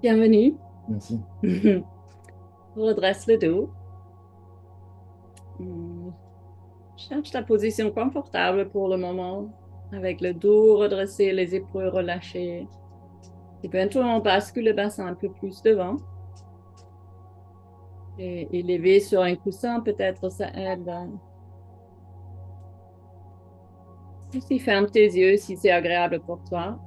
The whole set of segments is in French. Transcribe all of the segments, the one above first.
Bienvenue. Merci. Redresse le dos. Cherche ta position confortable pour le moment, avec le dos redressé, les épaules relâchées. Éventuellement, bascule le bassin un peu plus devant. Et élevé sur un coussin, peut-être ça aide. Aussi, ferme tes yeux si c'est agréable pour toi.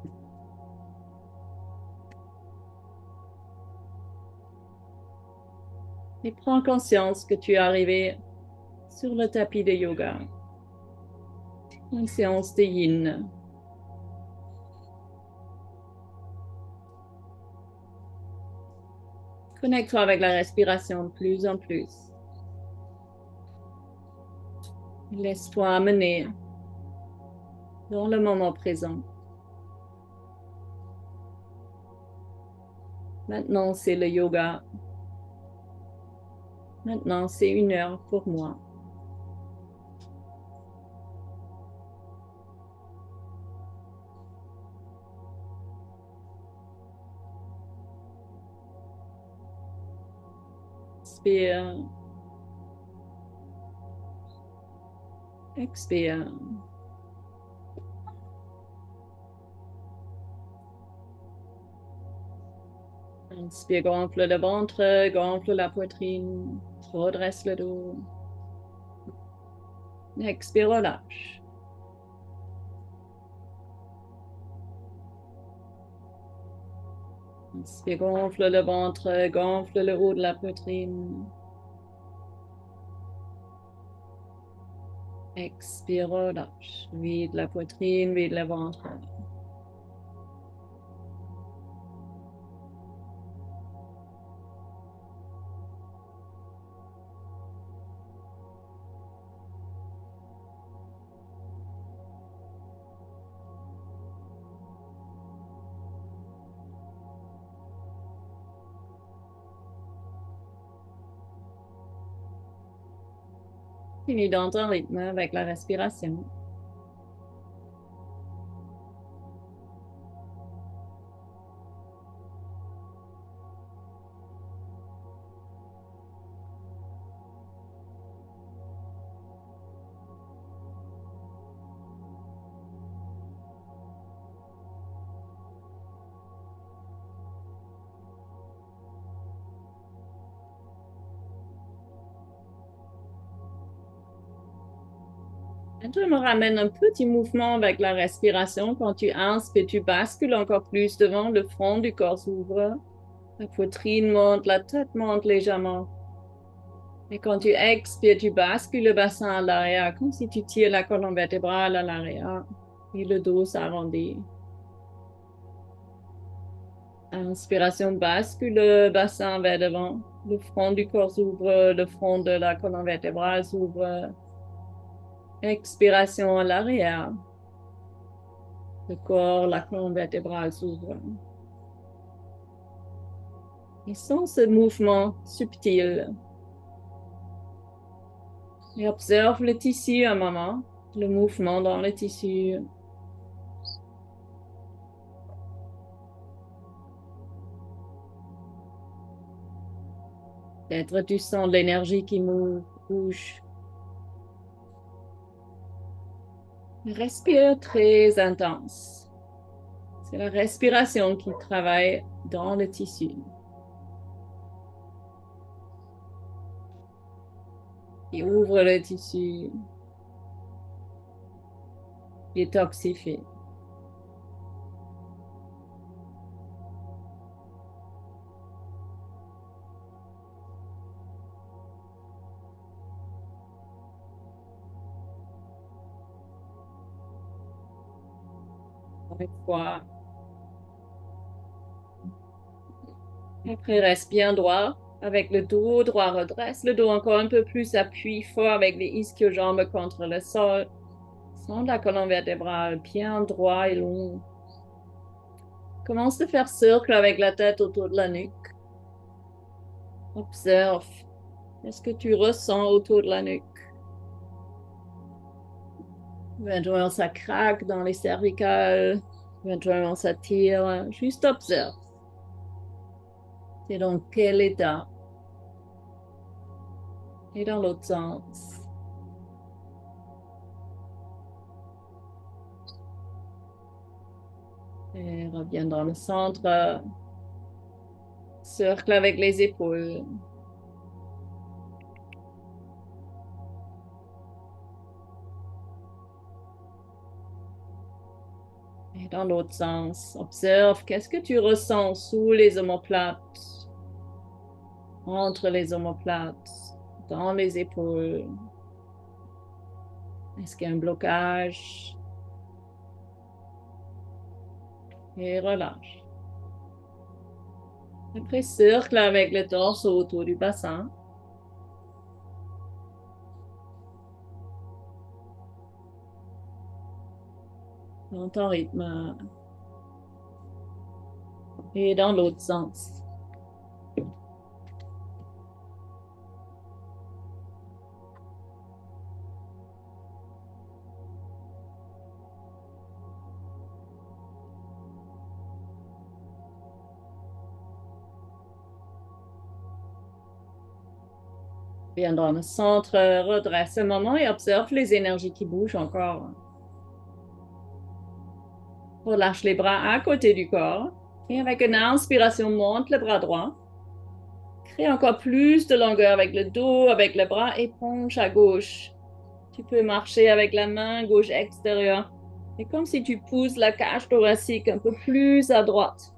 Et prends conscience que tu es arrivé sur le tapis de yoga. Une séance de yin. Connecte-toi avec la respiration de plus en plus. Laisse-toi amener dans le moment présent. Maintenant, c'est le yoga. Maintenant, c'est 1 heure pour moi. Inspire. Expire. Inspire, gonfle le ventre, gonfle la poitrine, redresse le dos. Expire, relâche. Inspire, gonfle le ventre, gonfle le haut de la poitrine. Expire, relâche. Vide la poitrine, vide le ventre. Finis dans ton rythme avec la respiration. Et tu me ramènes un petit mouvement avec la respiration. Quand tu inspires, tu bascules encore plus devant, le front du corps s'ouvre. La poitrine monte, la tête monte légèrement. Et quand tu expires, tu bascules le bassin à l'arrière, comme si tu tires la colonne vertébrale à l'arrière. Et le dos s'arrondit. Inspiration, bascule le bassin vers devant. Le front du corps s'ouvre, le front de la colonne vertébrale s'ouvre. Expiration à l'arrière. Le corps, la colonne vertébrale s'ouvre. Et sans ce mouvement subtil, et observe le tissu un moment, le mouvement dans le tissu. Peut-être tu sens l'énergie qui bouge. Respire très intense. C'est la respiration qui travaille dans le tissu. Qui ouvre le tissu, détoxifie. Une fois. Après, reste bien droit. Avec le dos droit, redresse le dos encore un peu plus, appuie fort avec les ischio-jambes contre le sol. Sens la colonne vertébrale bien droit et long. Commence à faire cercle avec la tête autour de la nuque. Observe. Qu'est-ce que tu ressens autour de la nuque? Éventuellement, ça craque dans les cervicales. Éventuellement, ça tire. Juste observe. C'est dans quel état? Et dans l'autre sens. Et reviens dans le centre. Cercle avec les épaules. Et dans l'autre sens, observe qu'est-ce que tu ressens sous les omoplates, entre les omoplates, dans les épaules. Est-ce qu'il y a un blocage? Et relâche. Après, cercle avec le torse autour du bassin. Dans ton rythme. Et dans l'autre sens. Viens dans le centre, redresse un moment et observe les énergies qui bougent encore. Relâche les bras à côté du corps. Et avec une inspiration, monte le bras droit. Crée encore plus de longueur avec le dos, avec le bras et penche à gauche. Tu peux marcher avec la main gauche extérieure. C'est comme si tu pousses la cage thoracique un peu plus à droite.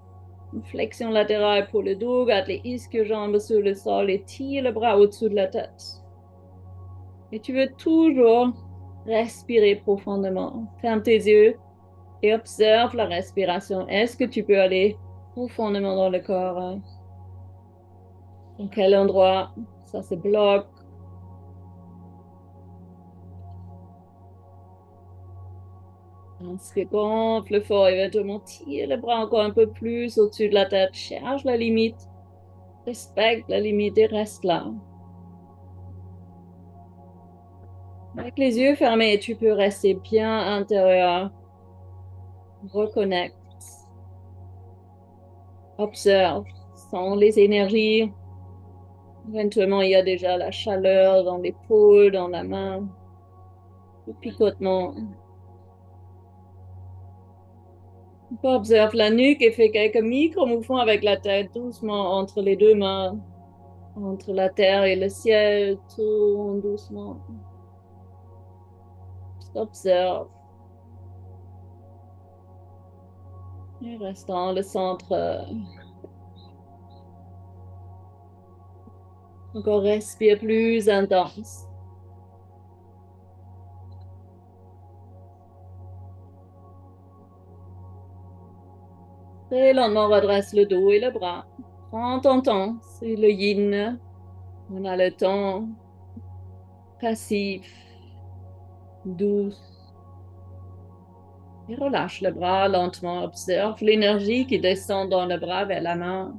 Une flexion latérale pour le dos, garde les ischio-jambes sur le sol et tire le bras au-dessus de la tête. Et tu veux toujours respirer profondément. Ferme tes yeux et observe la respiration. Est-ce que tu peux aller profondément dans le corps? Dans quel endroit ça se bloque? Inspire, gonfle fort, éventuellement tire le bras encore un peu plus au-dessus de la tête. Cherche la limite. Respecte la limite et reste là. Avec les yeux fermés, tu peux rester bien intérieur. Reconnecte. Observe. Sens les énergies. Éventuellement, il y a déjà la chaleur dans l'épaule, dans la main. Le picotement. Observe la nuque et fais quelques micro-mouvements avec la tête doucement entre les deux mains. Entre la terre et le ciel, tourne doucement. Observe. Et reste dans le centre. Encore respire plus intense. Très lentement, redresse le dos et le bras. Prends ton temps. C'est le yin. On a le temps passif, douce. Et relâche le bras lentement. Observe l'énergie qui descend dans le bras vers la main.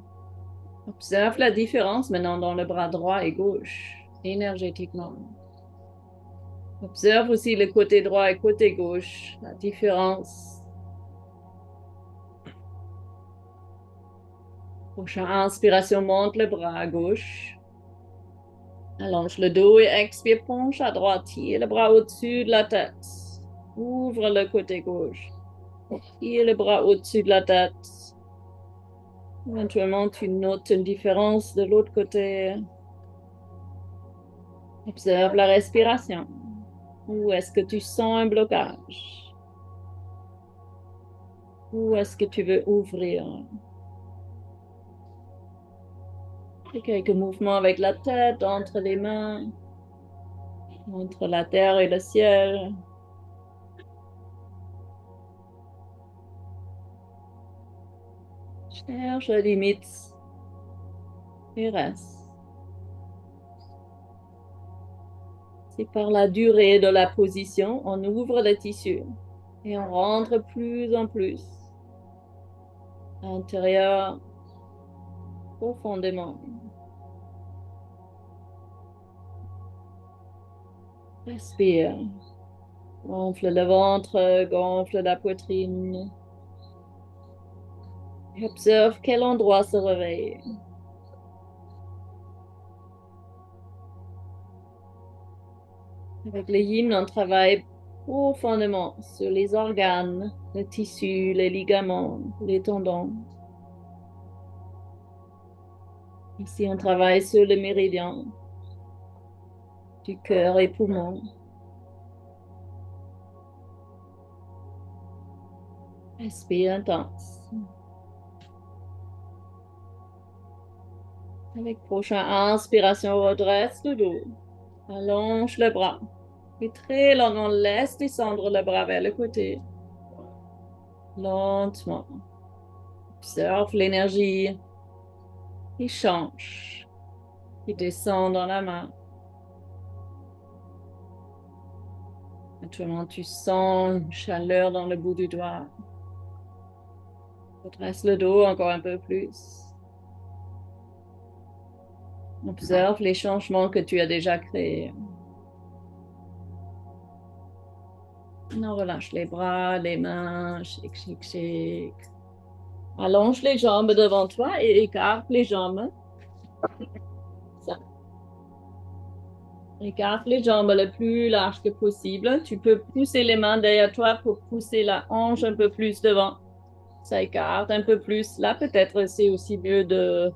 Observe la différence maintenant dans le bras droit et gauche, énergétiquement. Observe aussi le côté droit et côté gauche, la différence. Prochaine inspiration, monte le bras à gauche. Allonge le dos et expire, penche à droite. Tire le bras au-dessus de la tête. Ouvre le côté gauche. Tire le bras au-dessus de la tête. Éventuellement, tu notes une différence de l'autre côté. Observe la respiration. Où est-ce que tu sens un blocage? Où est-ce que tu veux ouvrir? Fais quelques mouvements avec la tête, entre les mains, entre la terre et le ciel. Cherche la limite et reste. C'est par la durée de la position, on ouvre le tissu et on rentre plus en plus à l'intérieur profondément. Respire. Gonfle le ventre, gonfle la poitrine. Et observe quel endroit se réveille. Avec les yin, on travaille profondément sur les organes, les tissus, les ligaments, les tendons. Ici, on travaille sur le méridien du cœur et poumons. Respire intense. Avec prochaine inspiration, redresse le dos. Allonge le bras. Et très lentement, laisse descendre le bras vers le côté. Lentement. Observe l'énergie qui change, qui descend dans la main. Maintenant, tu sens une chaleur dans le bout du doigt. Redresse le dos encore un peu plus. Observe les changements que tu as déjà créés. Non, relâche les bras, les mains, shake, shake, shake. Allonge les jambes devant toi et écarte les jambes. Ça. Écarte les jambes le plus large que possible. Tu peux pousser les mains derrière toi pour pousser la hanche un peu plus devant. Ça écarte un peu plus. Là, peut-être c'est aussi mieux de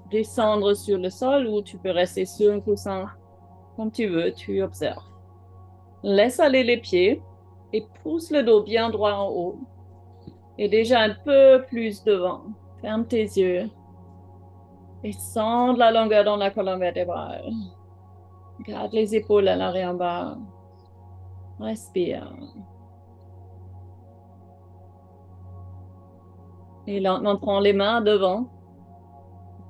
descendre sur le sol ou tu peux rester sur un coussin. Comme tu veux, tu observes. Laisse aller les pieds et pousse le dos bien droit en haut. Et déjà un peu plus devant. Ferme tes yeux et sens de la longueur dans la colonne vertébrale. Garde les épaules à l'arrière en bas. Respire. Et lentement, prends les mains devant.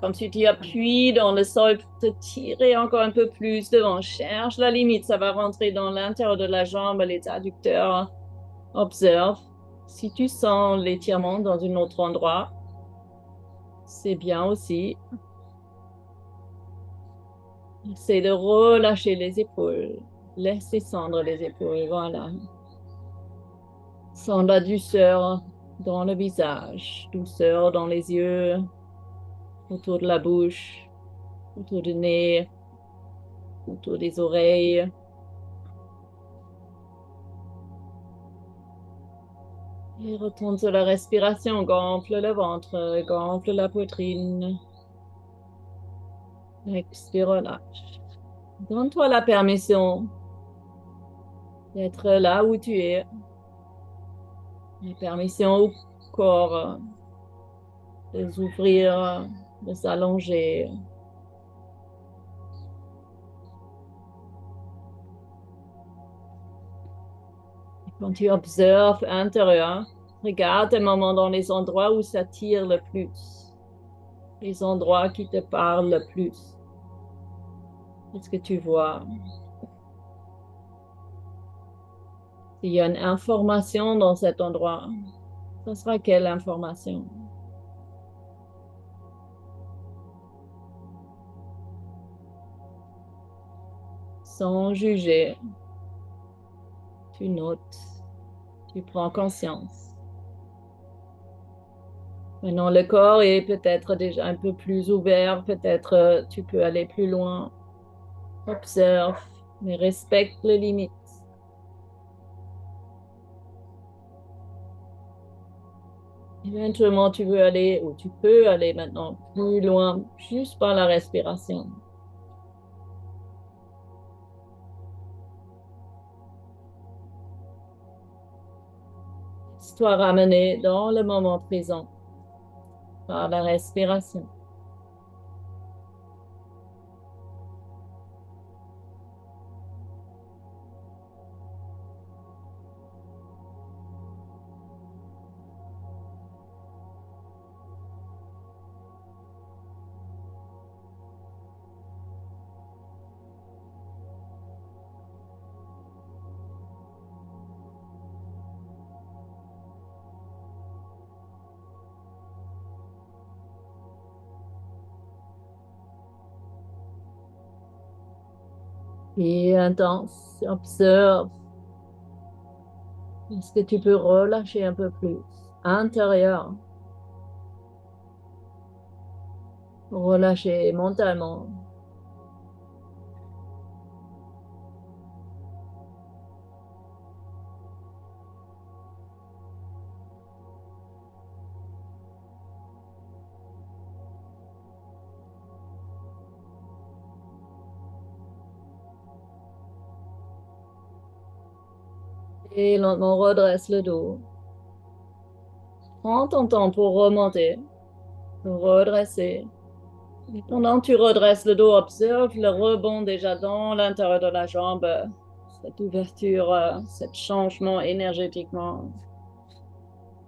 Comme si tu appuies dans le sol pour te tirer encore un peu plus devant. Cherche la limite. Ça va rentrer dans l'intérieur de la jambe, les adducteurs. Observe. Si tu sens l'étirement dans un autre endroit, c'est bien aussi. Essaie de relâcher les épaules. Laisse descendre les épaules. Voilà. Sens la douceur dans le visage, douceur dans les yeux, autour de la bouche, autour du nez, autour des oreilles. Et retourne sur la respiration, gonfle le ventre, gonfle la poitrine. Expire, relâche. Donne-toi la permission d'être là où tu es. La permission au corps de s'ouvrir, de s'allonger. Quand tu observes intérieur, regarde un moment dans les endroits où ça tire le plus, les endroits qui te parlent le plus. Qu'est-ce que tu vois? S'il y a une information dans cet endroit, ce sera quelle information? Sans juger, tu notes, tu prends conscience. Maintenant, le corps est peut-être déjà un peu plus ouvert, peut-être tu peux aller plus loin. Observe, mais respecte les limites. Éventuellement, tu veux aller, ou tu peux aller maintenant plus loin, juste par la respiration. Laisse-toi ramener dans le moment présent par la respiration. Et intense, observe Est-ce que tu peux relâcher un peu plus? Intérieur, relâcher mentalement. Et lentement redresse le dos. Prends ton temps pour remonter, pour redresser. Et pendant que tu redresses le dos, observe le rebond déjà dans l'intérieur de la jambe, cette ouverture, ce changement énergétiquement,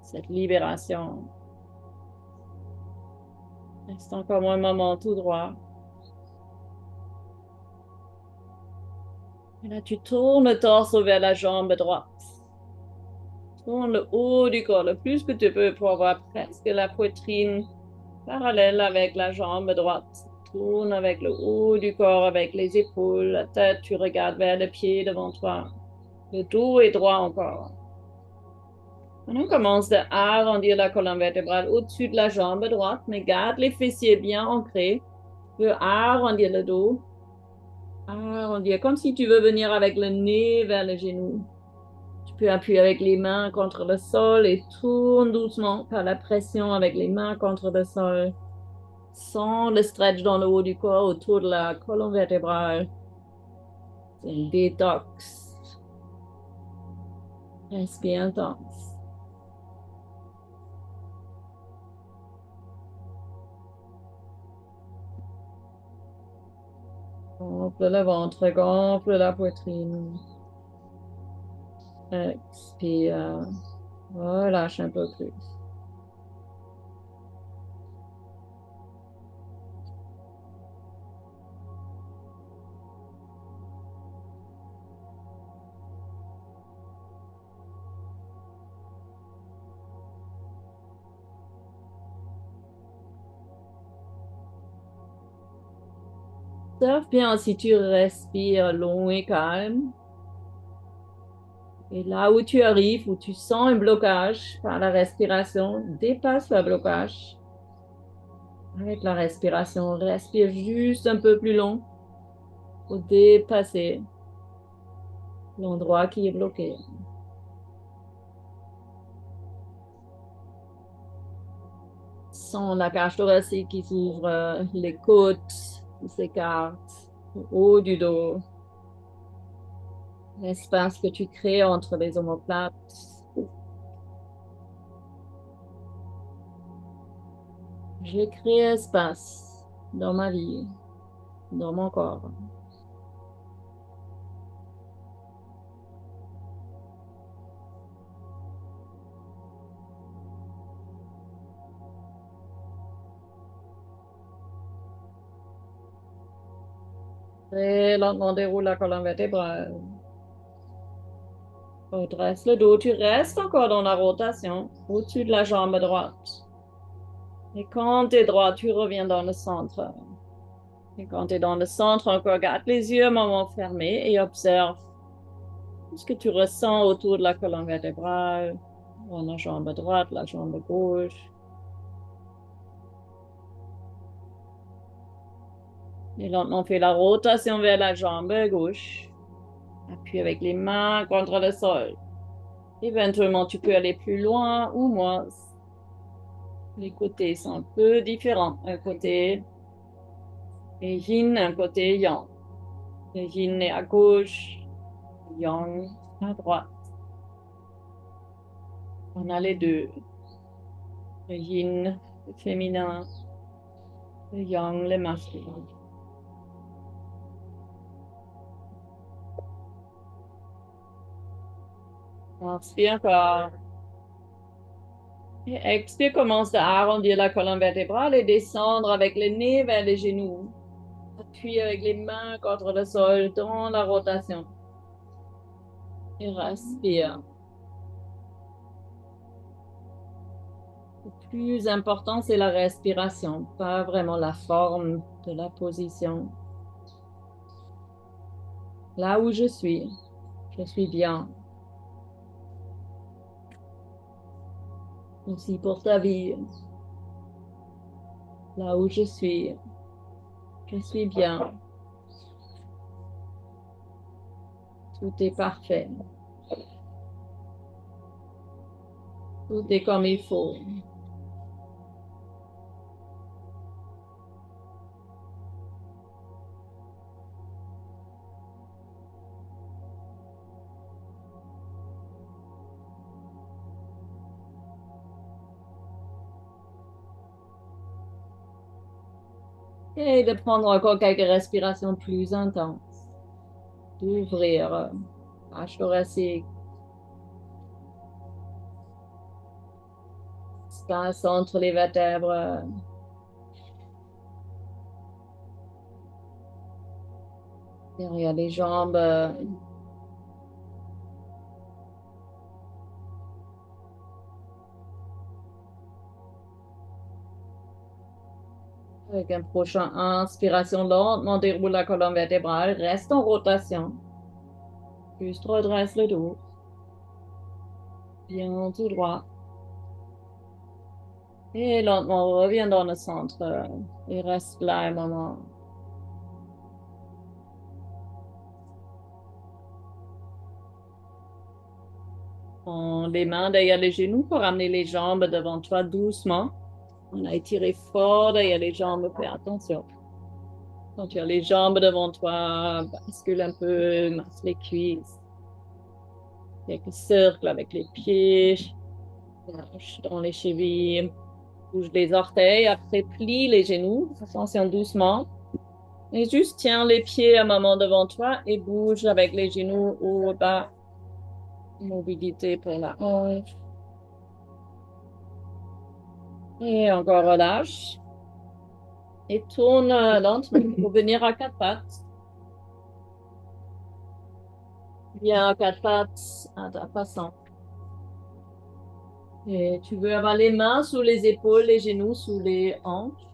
cette libération. Reste encore un moment tout droit. Et là, tu tournes le torse vers la jambe droite. Tourne le haut du corps le plus que tu peux pour avoir presque la poitrine parallèle avec la jambe droite. Tourne avec le haut du corps, avec les épaules, la tête, tu regardes vers le pied devant toi. Le dos est droit encore. On commence à arrondir la colonne vertébrale au-dessus de la jambe droite, mais garde les fessiers bien ancrés. Tu veux arrondir le dos. Arrondir, comme si tu veux venir avec le nez vers le genou. Tu peux appuyer avec les mains contre le sol et tourne doucement par la pression avec les mains contre le sol. Sens le stretch dans le haut du corps autour de la colonne vertébrale. C'est une détox. Respire intense. Gonfle le ventre, gonfle la poitrine. Expire. Relâche un peu plus. Observe bien si tu respires long et calme. Et là où tu arrives, où tu sens un blocage par la respiration, dépasse le blocage. Avec la respiration, respire juste un peu plus long pour dépasser l'endroit qui est bloqué. Sens la cage thoracique qui s'ouvre, les côtes qui s'écartent, le haut du dos, l'espace que tu crées entre les omoplates. J'ai créé espace dans ma vie, dans mon corps. Très lentement déroule la colonne vertébrale. Redresse le dos. Tu restes encore dans la rotation au-dessus de la jambe droite. Et quand tu es droit, tu reviens dans le centre. Et quand tu es dans le centre, encore garde les yeux un moment fermés et observe ce que tu ressens autour de la colonne vertébrale, dans la jambe droite, la jambe gauche. Et lentement, fais la rotation vers la jambe gauche. Appuie avec les mains contre le sol. Éventuellement, tu peux aller plus loin ou moins. Les côtés sont un peu différents. Un côté est yin, un côté yang. Le yin est à gauche, le yang à droite. On a les deux. Le yin, le féminin, le yang, le masculin. Inspire encore. Et expire, commence à arrondir la colonne vertébrale et descendre avec le nez vers les genoux. Appuie avec les mains contre le sol dans la rotation. Et respire. Le plus important, c'est la respiration, pas vraiment la forme de la position. Là où je suis bien. Aussi pour ta vie, là où je suis bien. Tout est parfait. Tout est comme il faut. Et de prendre encore quelques respirations plus intenses. D'ouvrir la thoracique, espace entre les vertèbres. Derrière les jambes. Avec un prochain inspiration lentement déroule la colonne vertébrale. Reste en rotation. Juste redresse le dos. Bien tout droit. Et lentement reviens dans le centre. Et reste là un moment. Prends les mains derrière les genoux pour amener les jambes devant toi doucement. On a étiré fort derrière les jambes. Fais attention. Quand tu as les jambes devant toi, bascule un peu, masse les cuisses. Quelques cercles avec les pieds. Lâche dans les chevilles. Bouge les orteils. Après, plie les genoux. Attention doucement. Et juste tiens les pieds un moment devant toi et bouge avec les genoux au bas. Mobilité pour la hanche. Et encore relâche. Et tourne lentement pour venir à quatre pattes. Viens à quatre pattes à ta façon. Et tu veux avoir les mains sous les épaules, les genoux sous les hanches.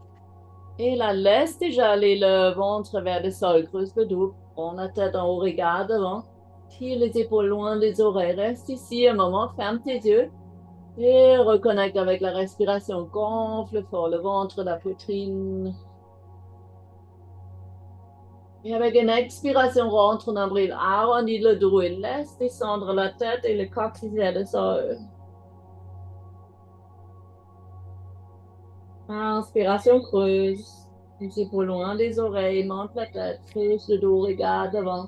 Et là, laisse déjà aller le ventre vers le sol. Creuse le dos. Prends la tête en haut, regarde devant. Tire les épaules loin des oreilles. Reste ici un moment, ferme tes yeux. Et reconnecte avec la respiration. Gonfle fort le ventre, la poitrine. Et avec une expiration, rentre nombril. Arrondis le dos et laisse descendre la tête et le coccyx vers le sol. Inspiration, creuse. Les épaules loin des oreilles, monte la tête, creuse le dos, regarde devant.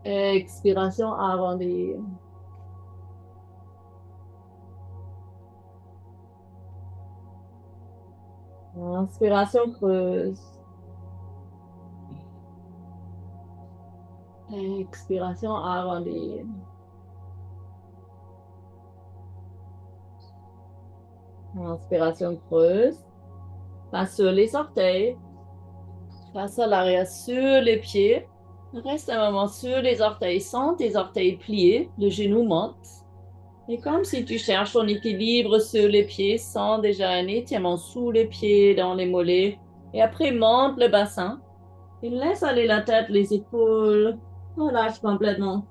Expiration, arrondie. Inspiration, creuse. Expiration, arrondie. Inspiration, creuse. Passe sur les orteils. Passe à l'arrière sur les pieds. Reste un moment sur les orteils. Sens tes orteils pliés. Le genou monte. Et comme si tu cherches ton équilibre sur les pieds, sens déjà un étirement sous les pieds, dans les mollets. Et après, monte le bassin. Et laisse aller la tête, les épaules. Relâche complètement.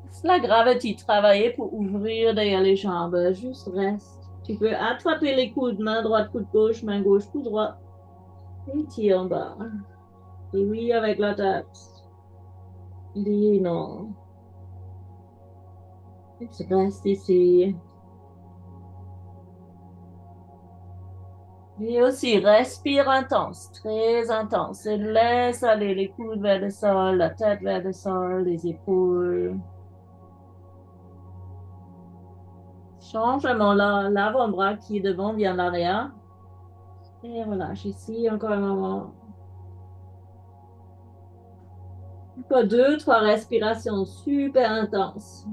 Laisse la gravité travailler pour ouvrir derrière les jambes. Juste reste. Tu peux attraper les coudes, main droite, coude gauche, main gauche, coude droit. Et tire en bas. Et oui, avec la tête. Dis non. Reste ici. Et aussi, respire intense, très intense. Et laisse aller les coudes vers le sol, la tête vers le sol, les épaules. Change l'avant-bras qui est devant vient l'arrière. Et relâche ici, encore un moment. Encore deux, trois respirations super intenses.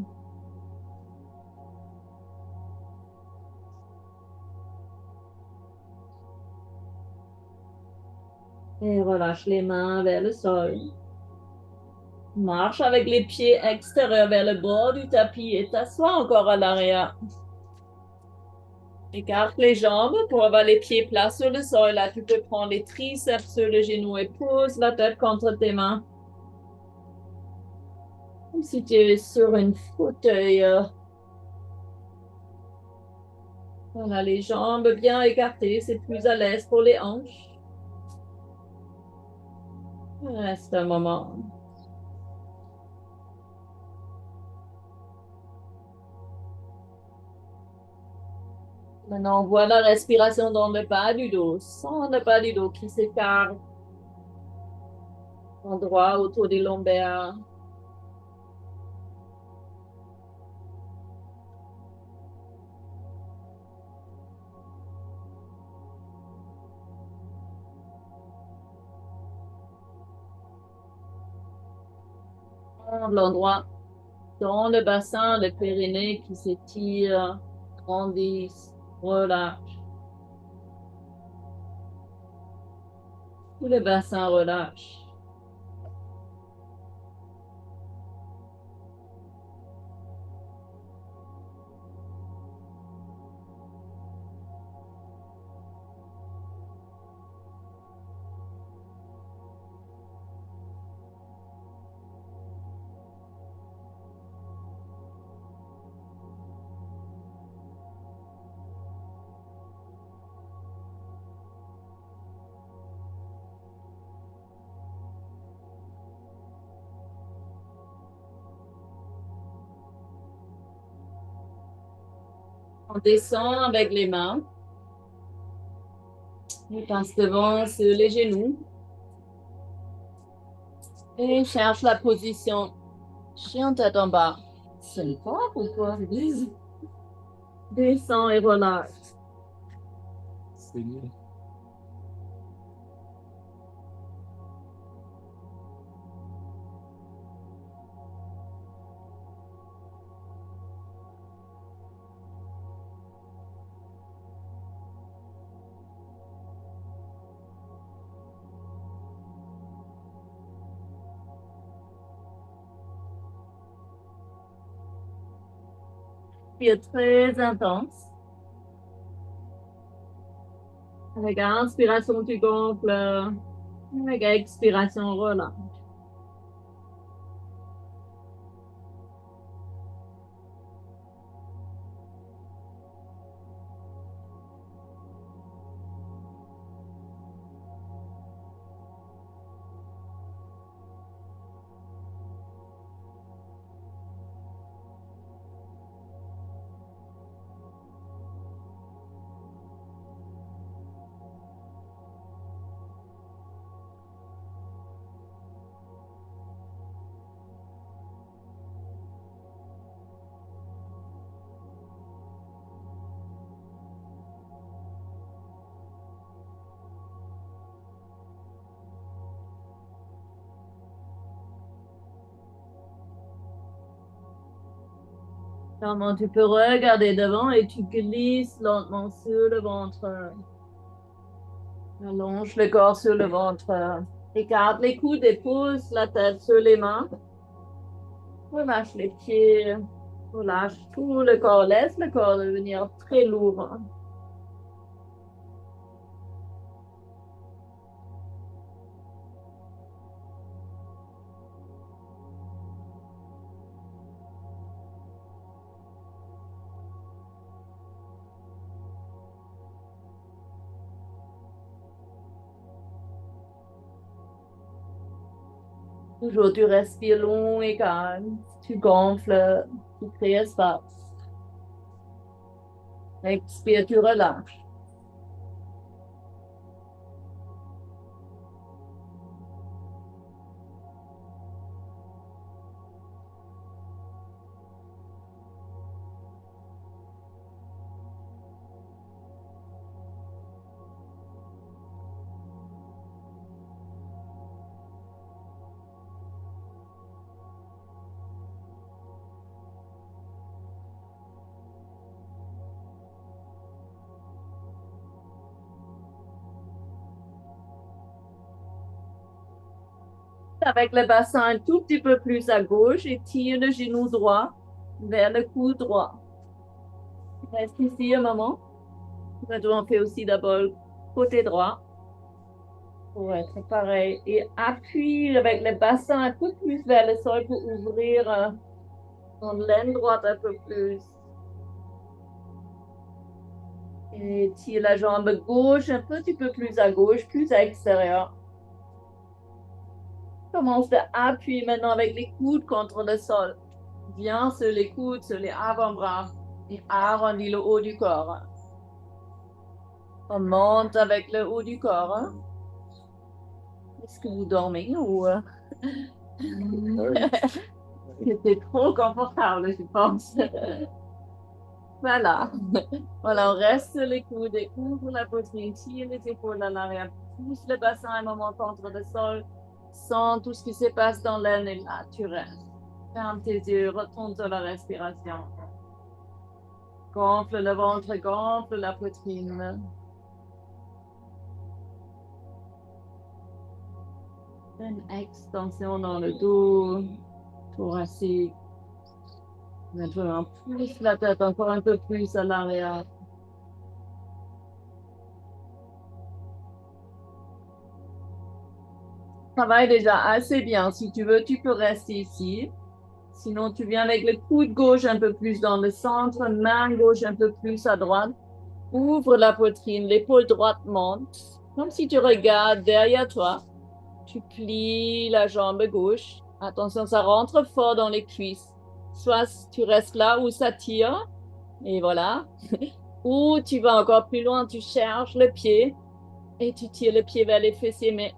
Et relâche les mains vers le sol. Marche avec les pieds extérieurs vers le bord du tapis et t'assois encore à l'arrière. Écarte les jambes pour avoir les pieds plats sur le sol. Là, tu peux prendre les triceps sur le genou et pose la tête contre tes mains. Comme si tu es sur un fauteuil. Voilà, les jambes bien écartées, c'est plus à l'aise pour les hanches. Reste un moment. Maintenant, on voit la respiration dans le bas du dos, sans le bas du dos qui s'écarte, endroit autour des lombaires. L'endroit dans le bassin, le périnée qui s'étire, grandissent, relâche. Tout le bassin relâche. On descend avec les mains. On passe devant sur les genoux. Et cherche la position. Chien tête en bas. C'est fort ou quoi? Descends et relâche. C'est bien. Puis très intense. Avec inspiration, tu gonfles. Avec expiration, relâche. Comment tu peux regarder devant et tu glisses lentement sur le ventre. Allonge le corps sur le ventre. Écarte les coudes et pousse la tête sur les mains. Relâche les pieds. Relâche tout le corps. Laisse le corps devenir très lourd. Toujours, tu respires long et calme. Tu gonfles. Tu crées espace. Expire, tu relâches. Avec le bassin un tout petit peu plus à gauche et tire le genou droit vers le cou droit. Reste ici un moment. On fait aussi d'abord le côté droit pour être pareil. Et appuie avec le bassin un peu plus vers le sol pour ouvrir ton laine droite un peu plus. Et tire la jambe gauche un petit peu plus à gauche, plus à l'extérieur. Commence à appuyer maintenant avec les coudes contre le sol. Viens sur les coudes, sur les avant-bras et arrondis le haut du corps. On monte avec le haut du corps. Est-ce que vous dormez ou c'était trop confortable, je pense. Voilà. Voilà, on reste sur les coudes et ouvre la poitrine, tire les épaules en arrière, pousse le bassin un moment contre le sol, sens tout ce qui se passe dans l'aine et là, tu restes. Ferme tes yeux, retourne sur la respiration. Gonfle le ventre, gonfle la poitrine. Une extension dans le dos, thoracique. Maintenant, pousse la tête encore un peu plus à l'arrière. Travaille déjà assez bien. Si tu veux, tu peux rester ici. Sinon, tu viens avec le coude gauche un peu plus dans le centre, main gauche un peu plus à droite. Ouvre la poitrine, l'épaule droite monte, comme si tu regardes derrière toi. Tu plies la jambe gauche. Attention, ça rentre fort dans les cuisses. Soit tu restes là où ça tire, et voilà. Ou tu vas encore plus loin, tu cherches le pied et tu tires le pied vers les fessiers, mais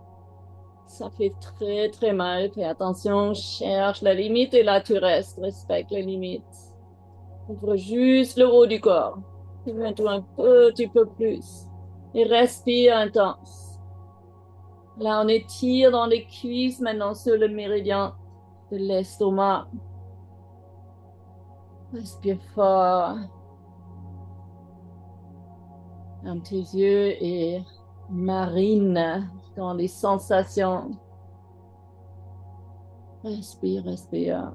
ça fait très, très mal. Fais attention, cherche la limite et là, tu restes. Respecte les limites. Ouvre juste le haut du corps. Ouvre-toi un petit peu plus. Et respire intense. Là, on étire dans les cuisses, maintenant sur le méridien de l'estomac. Respire fort. Ferme tes yeux et marine dans les sensations. Respire, respire.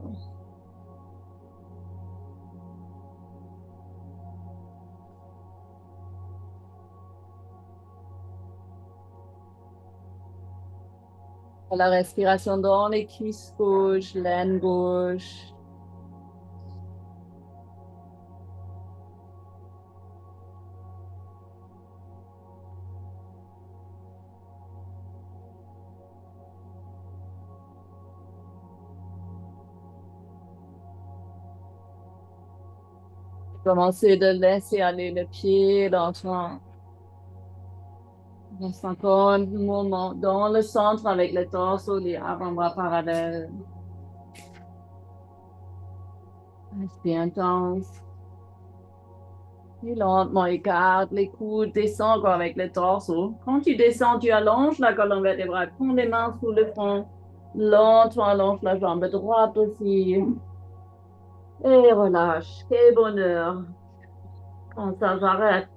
La respiration dans les cuisses gauche, l'aine gauche. Commencez de laisser aller le pied dans ton. Reste encore un moment dans le centre avec le torse, les avant-bras parallèles. Respire intense. Et lentement, écarte les coudes, descends encore avec le torse. Quand tu descends, tu allonges la colonne vertébrale. Prends les mains sous le front. Lentement, allonge la jambe droite aussi. Et relâche. Quel bonheur. Quand ça s'arrête.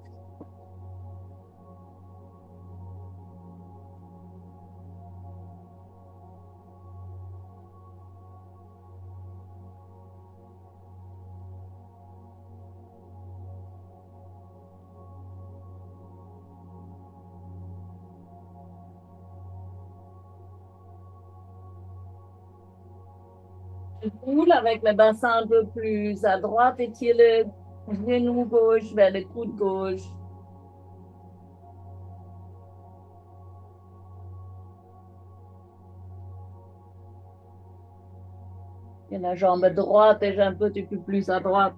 Roule avec le bassin un peu plus à droite. Étire le genou gauche vers le coude gauche. Et la jambe droite est un petit peu plus à droite.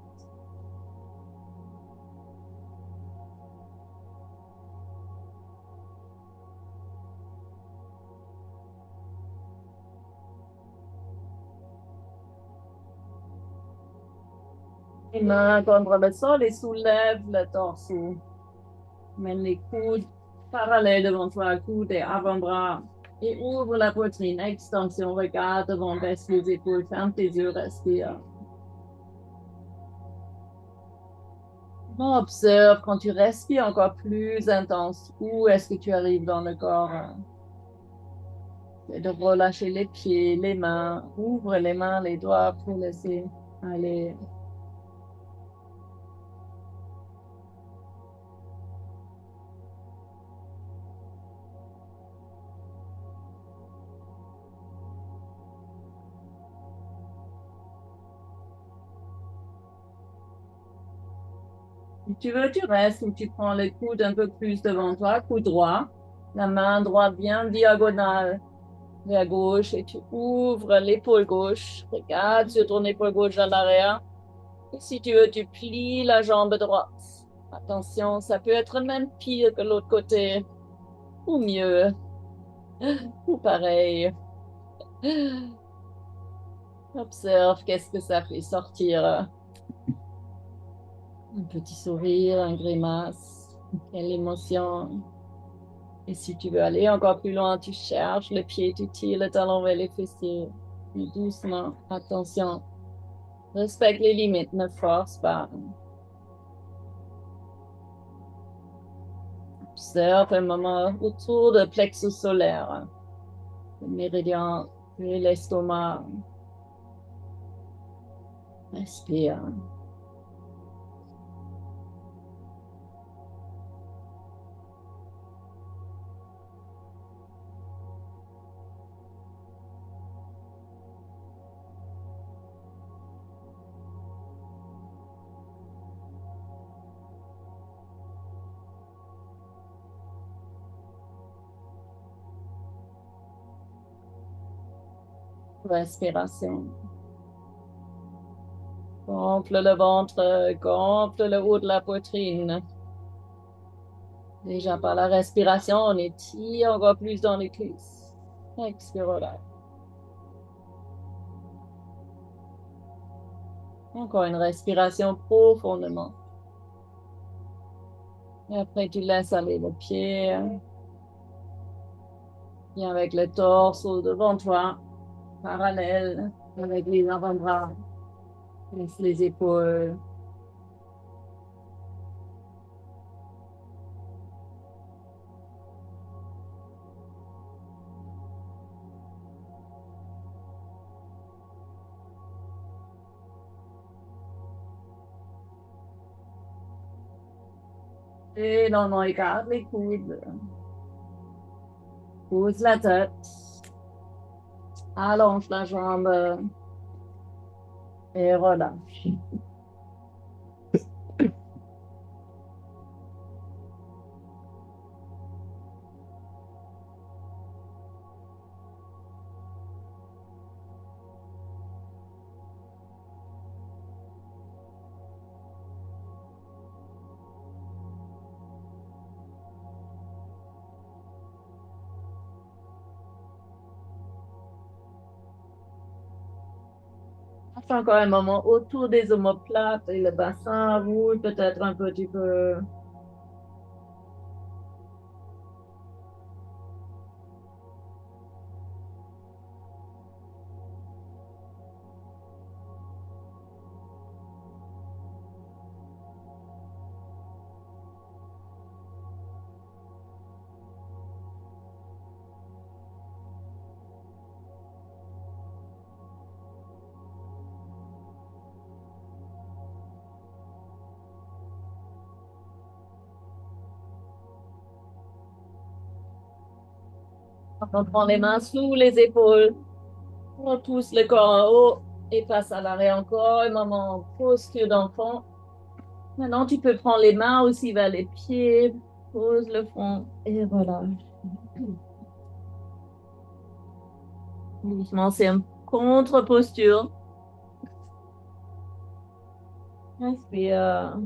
Les mains contre le sol et soulève le torse. Mène les coudes parallèles devant toi, coude et avant-bras. Et ouvre la poitrine, extension, regarde devant, baisse les épaules, ferme tes yeux, respire. Observe quand tu respires encore plus intense, où est-ce que tu arrives dans le corps. Et de relâcher les pieds, les mains, ouvre les mains, les doigts pour laisser aller. Si tu veux, tu restes ou tu prends le coude un peu plus devant toi, coude droit, la main droite bien diagonale vers gauche et tu ouvres l'épaule gauche. Regarde sur ton épaule gauche à l'arrière. Et si tu veux, tu plies la jambe droite. Attention, ça peut être même pire que l'autre côté, ou mieux, ou pareil. Observe qu'est-ce que ça fait sortir. Un petit sourire, un grimace, quelle émotion. Et si tu veux aller encore plus loin, tu cherches le pied, tu tires le talon vers les fessiers. Plus doucement, attention. Respecte les limites, ne force pas. Observe un moment autour du plexus solaire, le méridien et l'estomac. Respire. Respiration. Gonfle le ventre, gonfle le haut de la poitrine. Déjà par la respiration, on étire encore plus dans les cuisses. Expire là. Encore une respiration profondément. Et après, tu laisses aller le pied. Viens avec le torse devant toi, parallèle avec les avant-bras. Laisse les épaules. Et non, non, écarte les coudes. Pousse la tête. Allonge la jambe. Et relâche. Fais encore un moment autour des omoplates et le bassin roule peut-être un petit peu. On prend les mains sous les épaules. On pousse le corps en haut et passe à l'arrière encore. Un moment posture d'enfant. Maintenant, tu peux prendre les mains aussi vers les pieds. Pose le front et relâche. Doucement, c'est une contre-posture. Respire.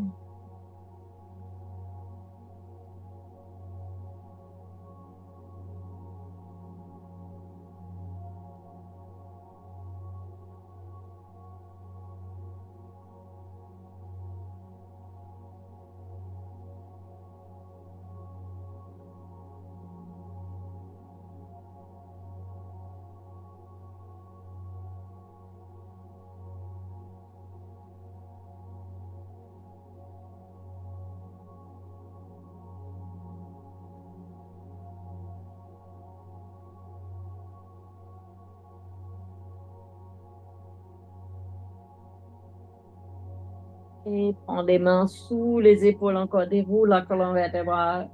Et prends les mains sous les épaules encore, déroule la colonne vertébrale.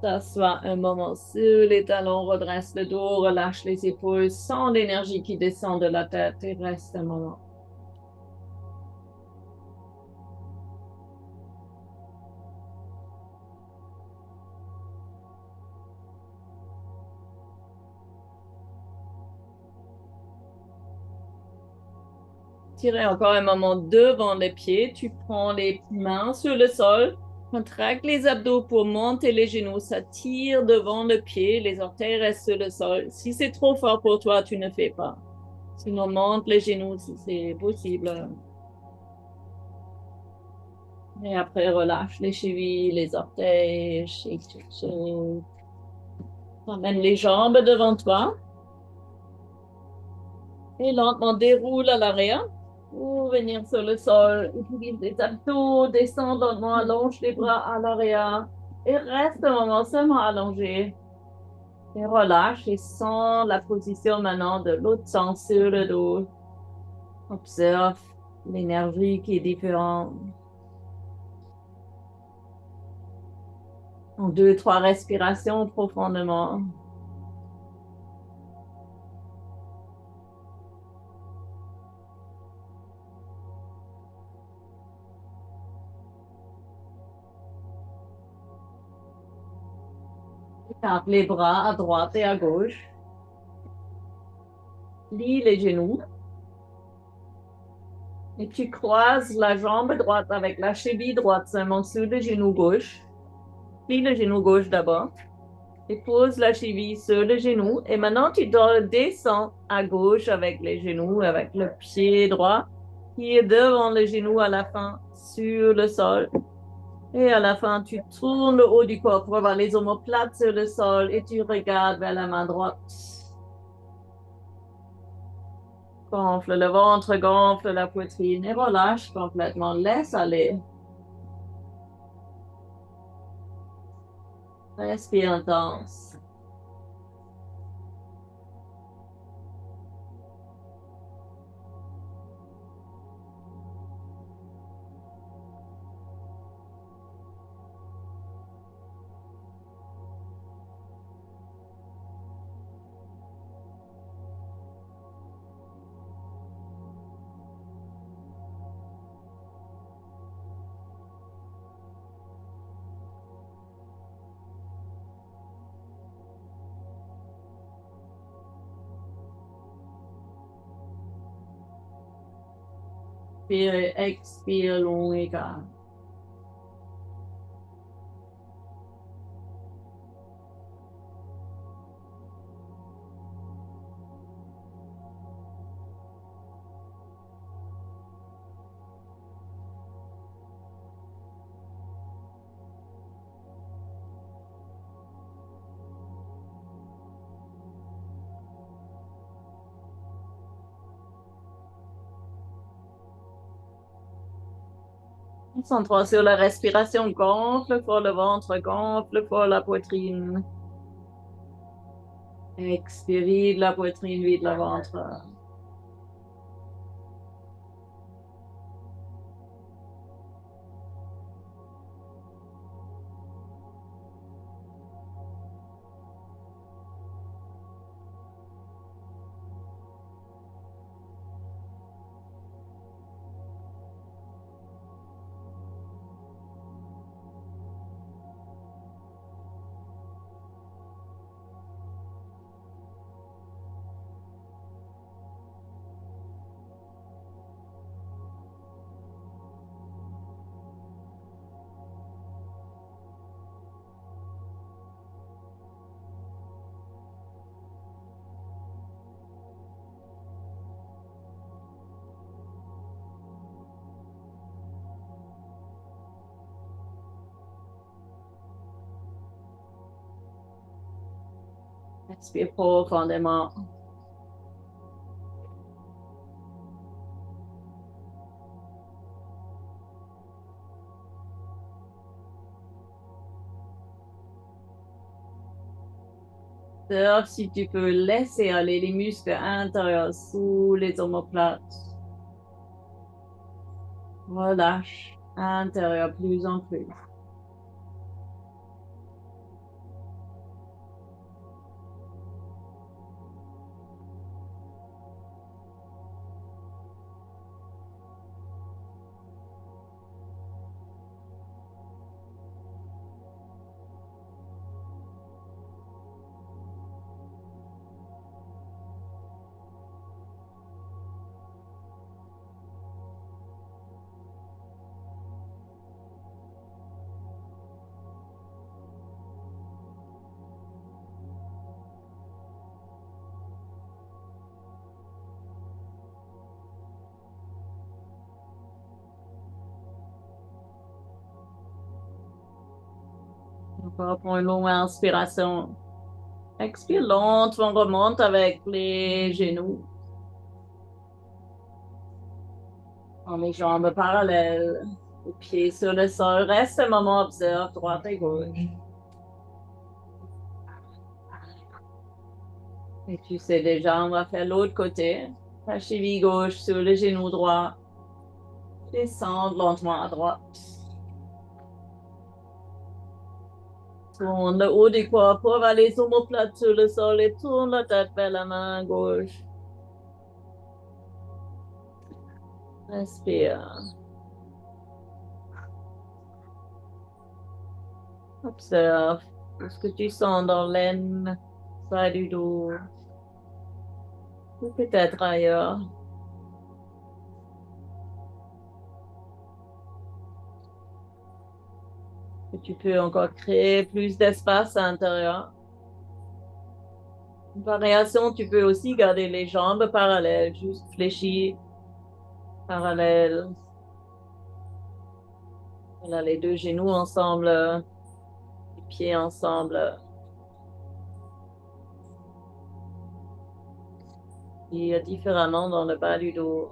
T'assois un moment sur les talons, redresse le dos, relâche les épaules, sans l'énergie qui descend de la tête et reste un moment. Étirez encore un moment devant les pieds. Tu prends les mains sur le sol. Contracte les abdos pour monter les genoux. Ça tire devant le pied. Les orteils restent sur le sol. Si c'est trop fort pour toi, tu ne fais pas. Sinon, monte les genoux si c'est possible. Et après, relâche les chevilles, les orteils. Shake, shake, shake. Ramène les jambes devant toi. Et lentement déroule à l'arrière pour venir sur le sol. Utilise les abdos, descends lentement, allonge les bras à l'arrière et reste un moment seulement allongé. Et relâche et sens la position maintenant de l'autre sens sur le dos. Observe l'énergie qui est différente. En 2, 3 respirations profondément. Tente les bras à droite et à gauche. Plie les genoux. Et tu croises la jambe droite avec la cheville droite seulement sur le genou gauche. Plie le genou gauche d'abord. Et pose la cheville sur le genou. Et maintenant, tu descends à gauche avec les genoux, avec le pied droit qui est devant le genou à la fin sur le sol. Et à la fin, tu tournes le haut du corps pour avoir les omoplates sur le sol et tu regardes vers la main droite. Gonfle le ventre, gonfle la poitrine et relâche complètement. Laisse aller. Respire intense. Inspire et expire long et calme. Concentre sur la respiration. Gonfle fort le ventre, gonfle fort la poitrine. Expire, vide la poitrine, vide le ventre. Expire profondément. Observe si tu peux laisser aller les muscles intérieurs sous les omoplates. Relâche intérieur plus en plus. Encore pour une longue inspiration. Expire lentement, remonte avec les genoux. En les jambes parallèles, les pieds sur le sol. Reste un moment, observe droite et gauche. Et tu sais déjà, on va faire l'autre côté. La cheville gauche sur le genou droit. Descendre lentement à droite. Tourne le haut du corps pour aller les omoplates sur le sol et tourne la tête vers la main gauche. Respire. Observe tout ce que tu sens dans l'aine, bas du dos, ou peut-être ailleurs. Que tu peux encore créer plus d'espace à l'intérieur. Une variation, tu peux aussi garder les jambes parallèles, juste fléchies, parallèles. Voilà, les deux genoux ensemble, les pieds ensemble. Et différemment dans le bas du dos.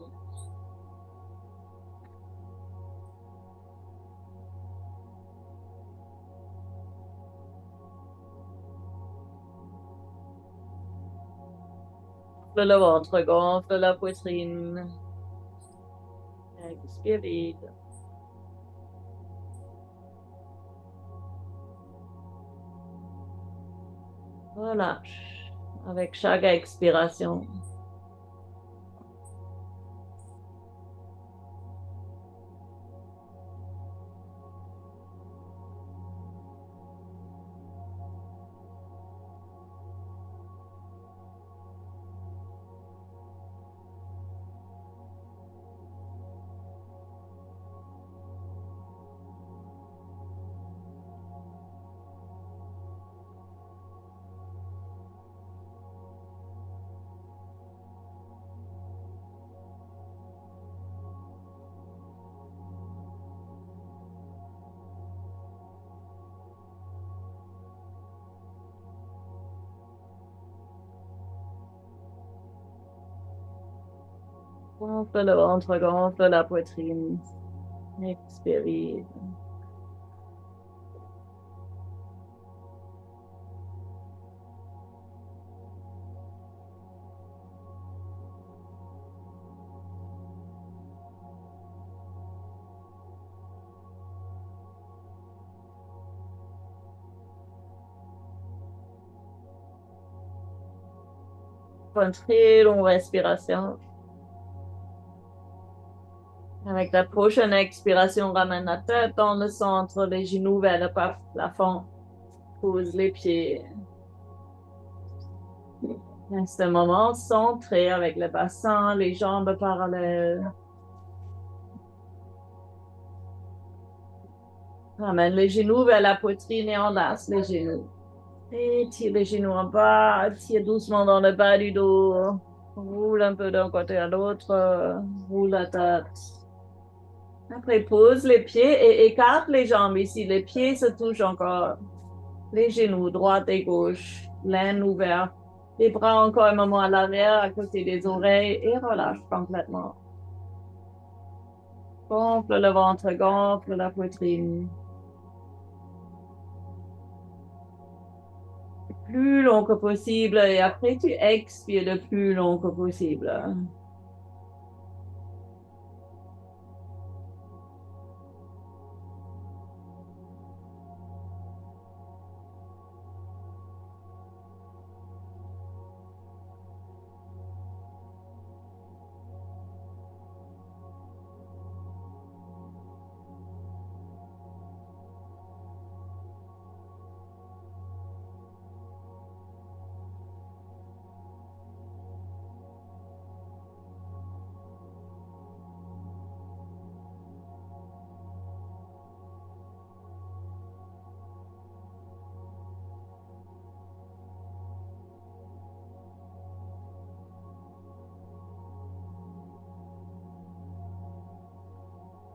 Gonfle le ventre, gonfle la poitrine. Expire vite. Relâche avec chaque expiration. Gonfle le ventre, gonfle la poitrine. Expire vite. Prends une très longue respiration. Avec la prochaine expiration, ramène la tête dans le centre, les genoux vers le plafond. Pose les pieds. Reste un moment centré avec le bassin, les jambes parallèles. Ramène les genoux vers la poitrine et enlace les genoux. Et tire les genoux en bas, tire doucement dans le bas du dos. Roule un peu d'un côté à l'autre, roule la tête. Après, pose les pieds et écarte les jambes ici. Les pieds se touchent encore. Les genoux, droite et gauche, l'aine ouverte. Les bras encore un moment à l'arrière, à côté des oreilles et relâche complètement. Gonfle le ventre, gonfle la poitrine. Le plus long que possible et après tu expires le plus long que possible.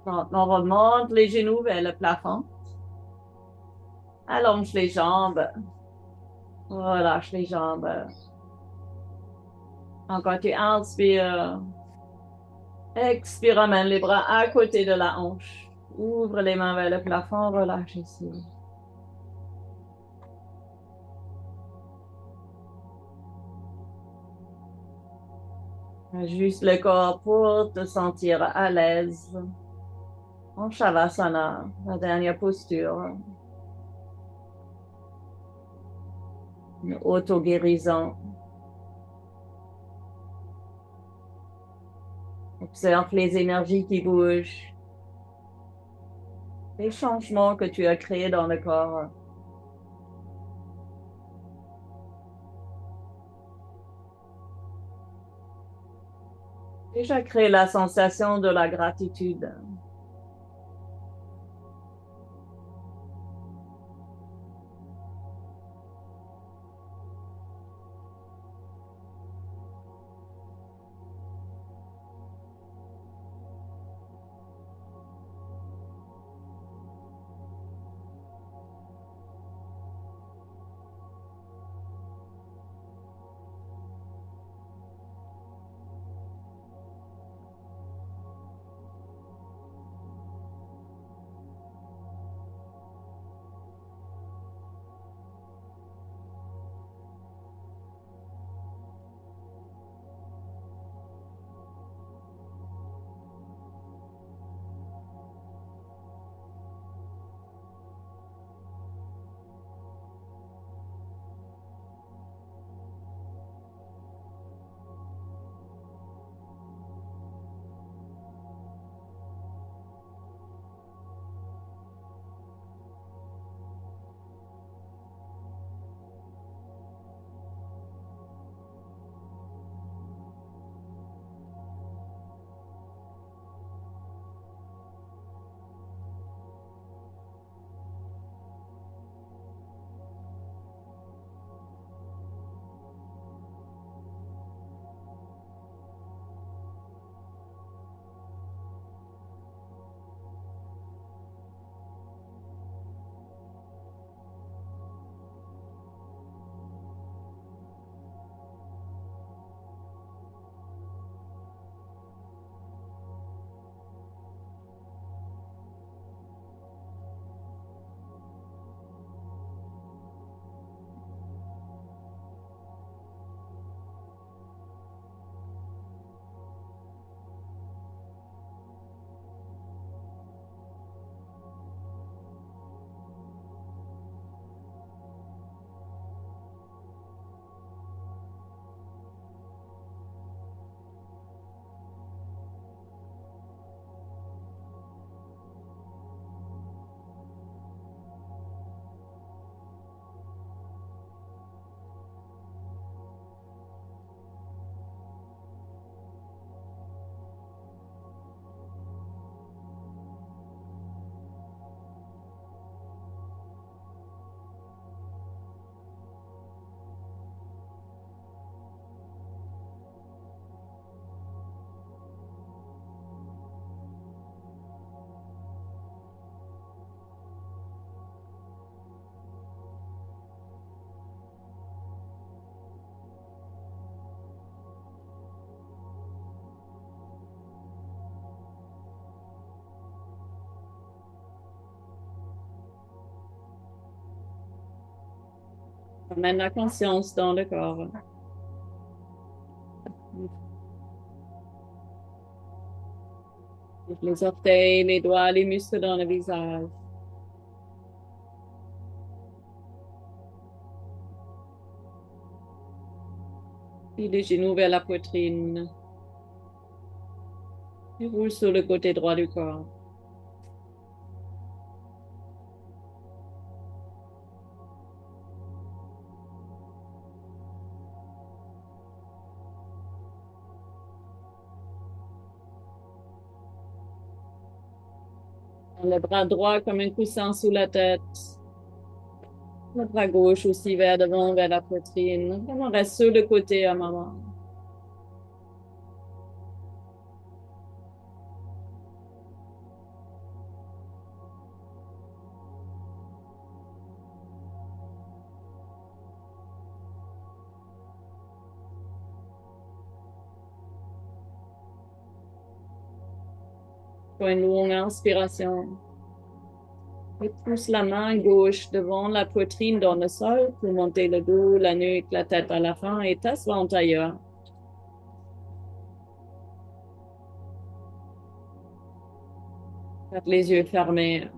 Maintenant, on remonte les genoux vers le plafond. Allonge les jambes. Relâche les jambes. Encore tu inspires. Expire, amène les bras à côté de la hanche. Ouvre les mains vers le plafond, relâche ici. Ajuste le corps pour te sentir à l'aise. En Shavasana, la dernière posture. Une auto-guérison. Observe les énergies qui bougent. Les changements que tu as créés dans le corps. Déjà créé la sensation de la gratitude. Amène la conscience dans le corps. Les orteils, les doigts, les muscles dans le visage. Puis les genoux vers la poitrine. Et roule sur le côté droit du corps. Le bras droit comme un coussin sous la tête. Le bras gauche aussi vers devant, vers la poitrine. On reste sur le côté un moment. Pour une longue inspiration. Et pousse la main gauche devant la poitrine dans le sol pour monter le dos, la nuque, la tête à la fin et t'assois en tailleur. Garde les yeux fermés.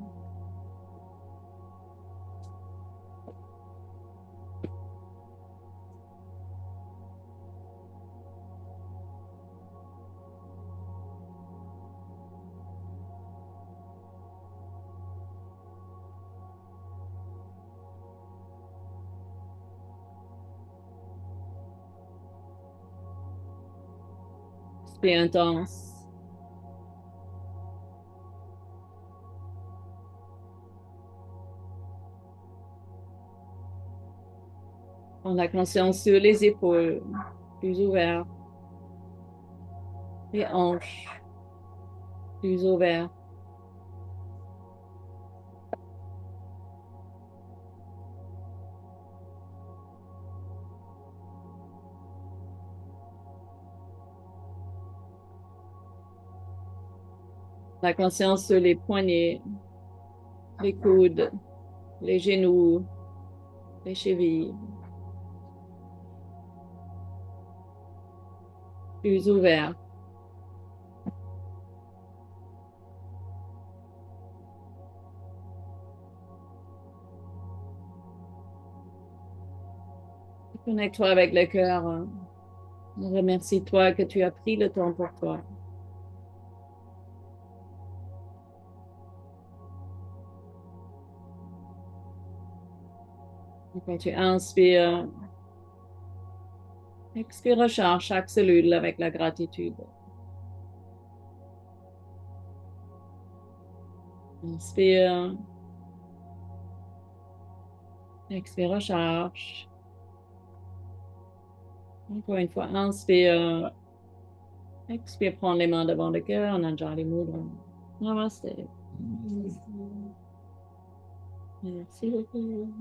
C'est intense. On a conscience sur les épaules, plus ouvertes. Les hanches, plus ouvertes. La conscience sur les poignets, les coudes, les genoux, les chevilles. Plus ouverts. Connecte-toi avec le cœur. Remercie-toi que tu as pris le temps pour toi. Et quand tu inspires, expire, recharge chaque cellule avec la gratitude. Inspire, expire, recharge. Encore une fois, inspire, expire, prends les mains devant le cœur, Anjali Mudra. Namaste. Merci beaucoup.